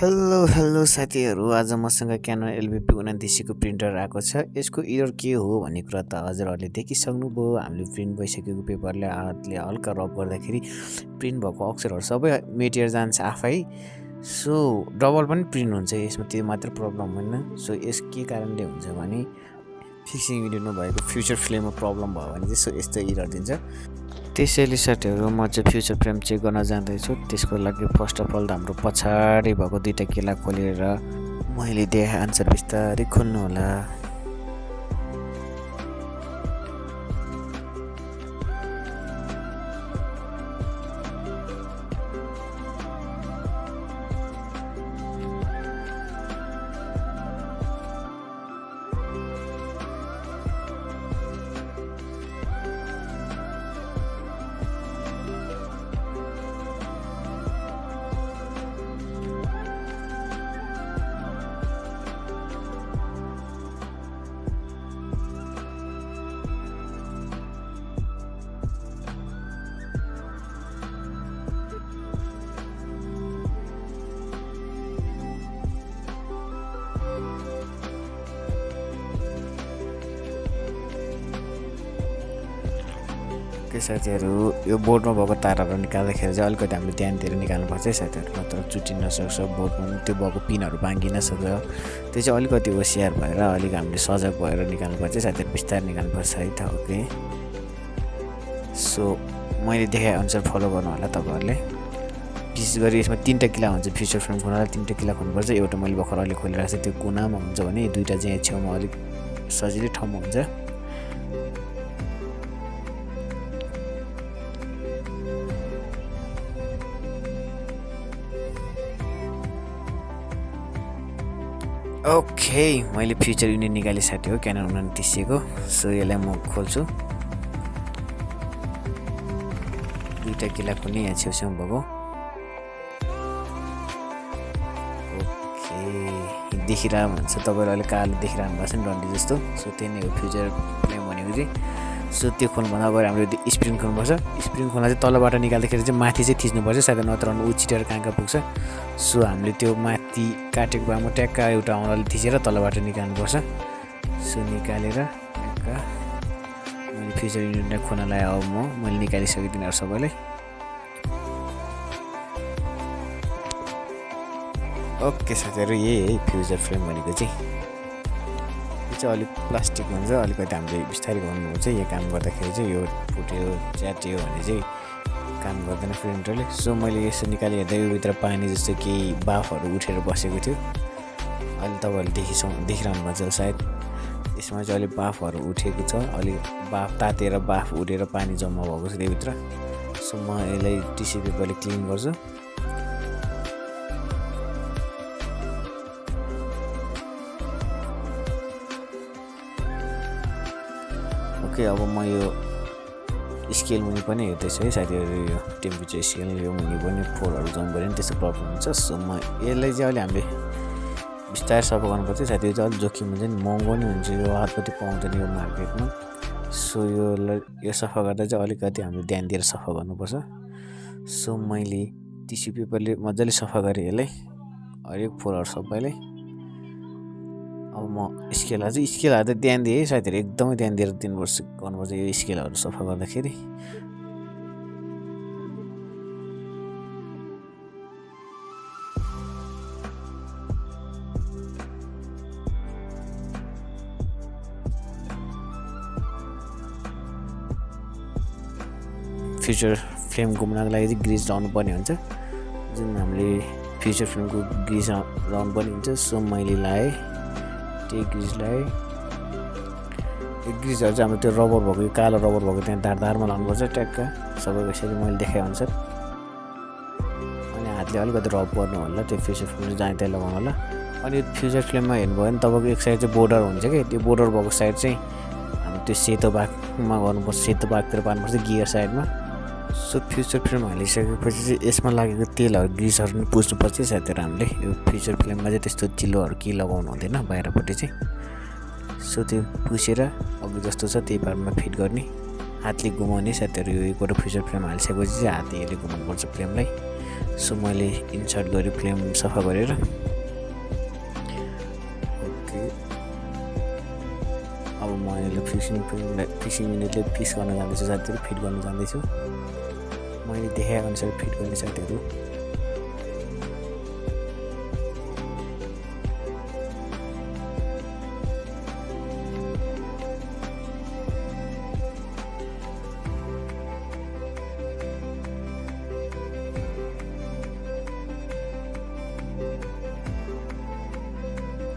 Hello साथीहरू, आज मसँग क्यानन एलबीपी 29 को प्रिन्टर आएको छ। यसको इरर के हो भन्ने कुरा त हजुरहरूले देखिसक्नुभयो। हामीले प्रिन्ट भइसकेको पेपरले हातले हल्का रब गर्दाखेरि प्रिन्ट भएको अक्षरहरू सबै मेटेर जान्छ आफै। सो डबल पनि प्रिन्ट हुन्छ यसमा, त्यो मात्र प्रब्लम होइन। सो यस के कारणले हुन्छ भने फिक्सिङ युनिट नभएको फ्युचर फ्लेममा प्रब्लम भयो भने चाहिँ यस्तो इरर दिन्छ। त्यसैले साथीहरू म चाहिँ फ्युचर फ्रेम चेक गर्न जाँदैछु। त्यसको लागि फर्स्ट अफ अल हाम्रो पछाडि भएको दुईवटा किला खोलेर मैले देखाए आन्सर बिस्तारै खोल्नु होला। के साथीहरू, यो बोर्डमा भएको तारहरू निकाल्दाखेरि चाहिँ अलिकति हामीले ध्यान दिएर निकाल्नुपर्छ है साथीहरू, नत्र चुटिन सक्छ। बोर्डमा त्यो भएको पिनहरू भाङ्गिन सक्छ। त्यो चाहिँ अलिकति होसियार भएर अलिक हामीले सजग भएर निकाल्नुपर्छ साथीहरू, बिस्तारै निकाल्नुपर्छ है त। ओके, सो मैले देखाए अनुसार फलो गर्नु होला तपाईँहरूले। विशेष गरी यसमा 3टा किला हुन्छ। फ्युचर फ्रेम खोल्नलाई 3टा किला खोल्नुपर्छ। एउटा मैले भर्खर अहिले खोलिरहेको छु, त्यो कुनामा हुन्छ भने दुईवटा चाहिँ छेउमा अलिक सजिलै ठाउँमा हुन्छ। ओके, मैले फ्युचर युनिट निकालिसकेको हो क्यानन 29 को। सो यसलाई म खोल्छु। दुईवटा किला खोल्ने यहाँ छेउछेउ भएको। ओके, देखिरह भन्छ तपाईँहरू अहिले कालो देखिरहनु भएको छ नि डन्डी जस्तो। सो त्यही नै हो फ्युचर फ्लेम भनेको चाहिँ। सो त्यो खोल्नुभन्दा अगाडि हामीले स्प्रिङ खोल्नुपर्छ। स्प्रिङ खोल्न चाहिँ तलबाट निकाल्दाखेरि चाहिँ माथि चाहिँ थिच्नुपर्छ साथै, नत्र ऊ छिटेर कहाँ पुग्छ। सो हामीले त्यो माथि काटेको भएमा ट्याक्क एउटा औँलाले थिचेर तलबाट निकाल्नुपर्छ। सो निकालेर ट्याक्क मैले फ्युचर युनिटलाई खोल्नलाई अब मैले निकालिसकेँ तिनीहरू सबैलाई। ओके साथीहरू, यही है फ्युचर फ्रेम भनेको चाहिँ। यो चाहिँ अलिक प्लास्टिक हुन्छ, अलिकति हामीले बिस्तारै गर्नुहुन्छ। यो काम गर्दाखेरि चाहिँ यो फुट्यो च्याट्यो भने चाहिँ काम गर्दैन प्रिन्टरले। सो मैले यसो निकालेर हेर्दा यो भित्र पानी जस्तो केही बाफहरू उठेर बसेको थियो। अहिले तपाईँहरूले देखिरहनु भएको छ सायद। यसमा चाहिँ अलिक बाफहरू उठेको छ, अलिक बाफ तातेर बाफ उठेर पानी जम्मा भएको छ त्योभित्र। सो म यसलाई टिस्यु पेपरले क्लिन गर्छु। ओके, अब म यो स्केल मुनि पनि हेर्दैछु है साथीहरू। यो टेम्परेचर स्केल यो मुनि पनि फोरहरू जाउँ भने त्यस्तो प्रब्लम हुन्छ। सो म यसलाई चाहिँ अहिले हामीले बिस्तारै सफा गर्नुपर्छ साथीहरू। चाहिँ अलिक जोखिम हुन्छ नि, महँगो नि हुन्छ, यो हातपट्टि पाउँदैन यो मार्केटमा। सो यो सफा गर्दा चाहिँ अलिकति हामीले ध्यान दिएर सफा गर्नुपर्छ। सो मैले टिस्यु पेपरले मजाले सफा गरेँ यसलाई, हरेक फोरहरू सबैलाई। अब म स्केल हाल्दा ध्यान दिएँ है साथीहरू, एकदमै ध्यान दिएर गर्नुपर्छ यो स्केलहरू सफा गर्दाखेरि। फ्युचर फ्रेम घुम्नको लागि चाहिँ ग्रिज लाउनु पर्ने हुन्छ, जुन हामीले फ्युचर फ्रेमको ग्रिज लाउनु पर्ने हुन्छ। सो मैले लाएँ त्यो ग्रिजलाई। यो ग्रिजहरू चाहिँ हाम्रो त्यो रबर भएको, यो कालो रबर भएको त्यहाँ धारमा लाउनुपर्छ ट्याक्क सबैको यसरी मैले देखाएँ अनुसार। अनि हातले अलिकति रब गर्नु होला, त्यो फ्युचर फ्रेम जहाँ त्यहाँ लगाउनु होला। अनि यो फ्युचर फ्रेममा हेर्नुभयो भने तपाईँको एक साइड चाहिँ बोर्डर हुन्छ कि, त्यो बोर्डर भएको साइड चाहिँ हामी त्यो सेतो भागमा गर्नुपर्छ, सेतो भागतिर पार्नुपर्छ गियर साइडमा। सो फ्युचर फ्रेम हालिसकेपछि चाहिँ यसमा लागेको तेलहरू ग्रिसहरू पनि पुस्नुपर्छ साथीहरू हामीले। यो फ्युचर फ्रेममा चाहिँ त्यस्तो चिल्लोहरू केही लगाउनु हुँदैन बाहिरपट्टि चाहिँ। सो त्यो पुसेर अघि जस्तो छ त्यही पार्टमा फिट गर्ने, हातले घुमाउने साथीहरू। यो एकपल्ट फ्युचर फ्रेम हालिसकेपछि चाहिँ हातले घुमाउनुपर्छ फ्रेमलाई। सो मैले इन्सर्ट गरेँ फ्रेम सफा गरेर। ओके, अब मैले फिक्सिङ युनिटले फिक्स गर्न जाँदैछु साथीहरू, फिट गर्न जाँदैछु। मैले देखाएको अनुसार फिट गर्ने साथीहरू।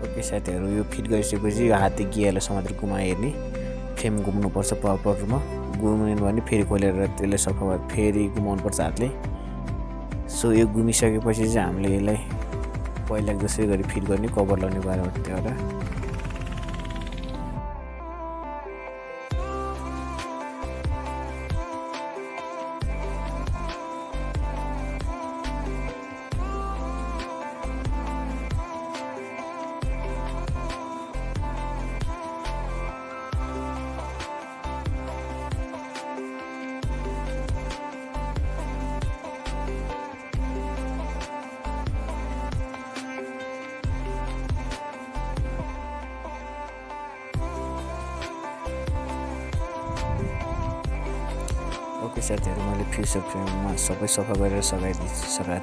ओके साथीहरू, यो फिट गरिसकेपछि यो हातले गियरलाई समातेर घुमाइ हेर्ने, फ्रेम घुम्नुपर्छ प्रपरमा। घुमेन भने फेरि खोलेर त्यसलाई सफा फेरि घुमाउनुपर्छ हातले। सो यो घुमिसकेपछि चाहिँ हामीले यसलाई पहिला जसरी गरी फिट गर्ने, कभर लगाउने बारेमा त्यो एउटा। ओके साथीहरू, मैले फ्युचर फ्रेममा सबै सफा गरेर सघाएको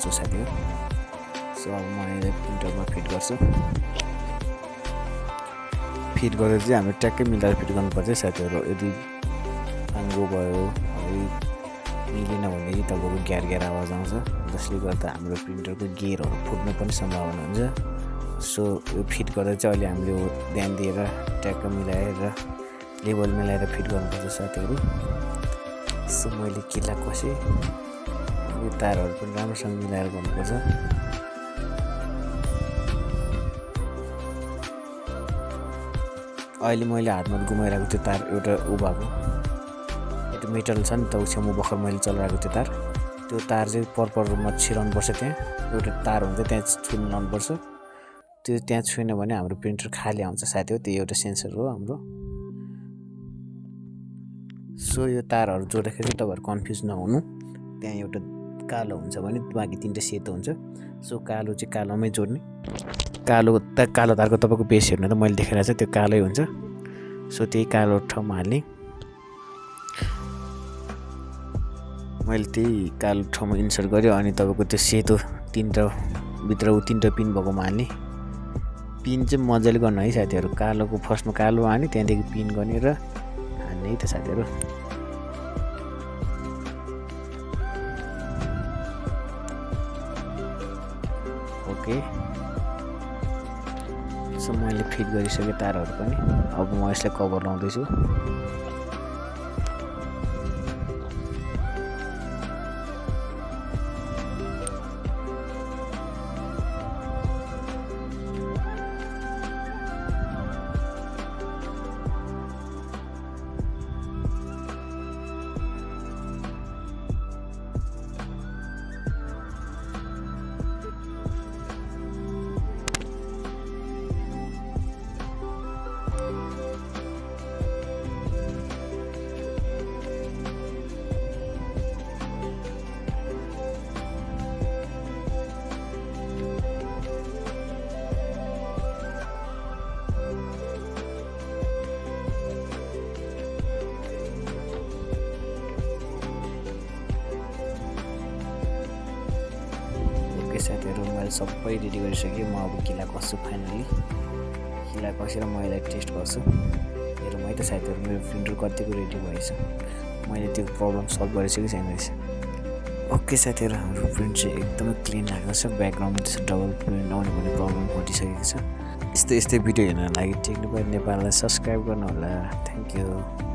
छु साथीहरू। सो अब म यसलाई प्रिन्टरमा फिट गर्छु। फिट गरेर चाहिँ हामीले ट्याक्कै मिलाएर फिट गर्नुपर्छ साथीहरू। यदि आङ्गो भयो मिलेन भने तपाईँको ग्यार आवाज आउँछ, जसले गर्दा हाम्रो प्रिन्टरको गियरहरू फुट्ने पनि सम्भावना हुन्छ। सो यो फिट गर्दा चाहिँ अहिले हामीले ध्यान दिएर ट्याक्क मिलाएर लेभल मिलाएर फिट गर्नुपर्छ साथीहरू। सो मैले किल्ला कसेँ, यो तारहरू पनि राम्रोसँग मिलाएर गर्नुपर्छ। अहिले मैले हातमा घुमाइरहेको त्यो तार एउटा भएको एउटा मेटल छ नि त, छेउमा भर्खर मैले चलाएको त्यो तार चाहिँ पर्पल रूपमा छिराउनुपर्छ। त्यहाँ एउटा तार हुन्छ, त्यहाँ छुन लाउनुपर्छ। त्यो त्यहाँ छुएन भने हाम्रो प्रिन्टर खाली आउँछ साथी हो। त्यो एउटा सेन्सर हो हाम्रो। सो यो तारहरू जोड्दाखेरि चाहिँ तपाईँहरू कन्फ्युज नहुनु। त्यहाँ एउटा कालो हुन्छ भने बाँकी तिनवटा सेतो हुन्छ। सो कालो चाहिँ कालोमै जोड्ने। कालो तारको तपाईँको बेस हेर्नु त मैले देखाइरहेको छ, त्यो कालै हुन्छ। सो त्यही कालो ठाउँमा हाल्ने। मैले त्यही कालो ठाउँमा इन्सर्ट गरेँ अनि तपाईँको त्यो सेतो तिनवटा पिन भएकोमा हाल्ने। पिन चाहिँ मजाले गर्नु है साथीहरू। कालोको फर्स्टमा कालो हाल्ने, त्यहाँदेखि पिन गर्ने र हाल्ने है त साथीहरू। ओके, सो मैले फिट गरिसकेँ तारहरू पनि। अब म यसलाई कभर लाउँदैछु। साथीहरू, मैले सबै रेडी गरिसकेँ। म अब किला कस्छु फाइनली। किला कसेर म यसलाई टेस्ट गर्छु। हेरौँ है त साथीहरू, मेरो प्रिन्टर कतिको रेडी भएछ। मैले त्यो प्रब्लम सल्भ गरिसकेँ छैन रहेछ। ओके साथीहरू, हाम्रो प्रिन्ट चाहिँ एकदमै क्लिन लागेको छ। ब्याकग्राउन्डमा त्यसो डबल प्रिन्ट आउने भन्ने प्रब्लम घटिसकेको छ। यस्तै भिडियो हेर्नको लागि टेक्निक नेपाललाई सब्सक्राइब गर्नुहोला। Thank you.